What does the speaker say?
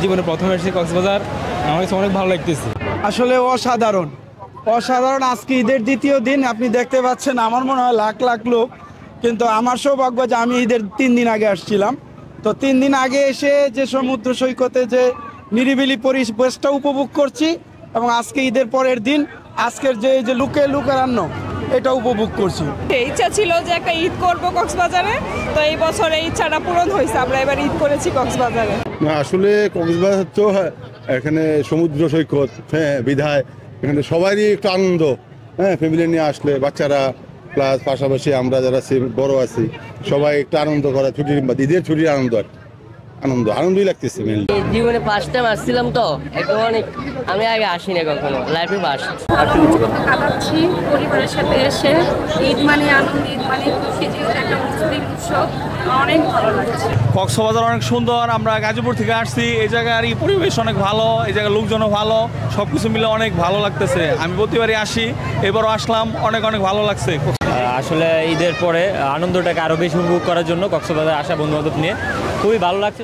জীবনে প্রথম এসেছি কক্সবাজার, আমার কাছে অনেক ভালো লাগতেছে। আসলে অসাধারণ অসাধারণ। আজকে ঈদের দ্বিতীয় দিন, আপনি দেখতে পাচ্ছেন আমার মনে হয় লাখ লাখ লোক। কিন্তু আমার সৌভাগ্য যে আমি ঈদের 3 দিন আগে আসছিলাম। তো 3 দিন আগে এসে যে সমুদ্র সৈকতে যে নিরিবিলি পরিবেশটা উপভোগ করছি, এবং আজকে ঈদের পরের দিন আজকের যে লুকারান্ন এটা উপভোগ করছি। ইচ্ছা ছিল যে একটা ঈদ করবো কক্সবাজারে, তো এই বছর এই ইচ্ছাটা পূরণ হয়েছে। আমরা এবার ঈদ করেছি কক্সবাজারে। আসলে কক্সবাজার তো এখানে সমুদ্র সৈকত, হ্যাঁ, বিধায় এখানে সবারই একটু আনন্দ, হ্যাঁ, ফ্যামিলি নিয়ে আসলে বাচ্চারা প্লাস পাশাপাশি আমরা যারা বড় আছি সবাই একটু আনন্দ করা, ছুটির ঈদের ছুটির আনন্দই লাগতেছে মেনলি। জীবনে ফার্স্ট টাইম আসছিলাম, তো একদম অনেক, আমি আগে আসিনি কখনো, লাইফে ফার্স্ট। কাটাচ্ছি পরিবারের সাথে এসে। ঈদ মানে আনন্দ, ঈদ মানে খুশি, যেহেতু একটা মুসলিম উৎসব, অনেক ভালো লাগছে। কক্সবাজার অনেক সুন্দর, আমরা গাজীপুর থেকে আসছি, এই জায়গার পরিবেশ অনেক ভালো, এই জায়গার লোকজনও ভালো, সব কিছু মিলে অনেক ভালো লাগতেছে। আমি প্রতিবারই আসি, এবারও আসলাম, অনেক ভালো লাগছে। আসলে ঈদের পরে আনন্দটাকে আরও বেশি উপভোগ করার জন্য কক্সবাজার আসা বন্ধু বান্ধব নিয়ে খুবই ভালো লাগছে।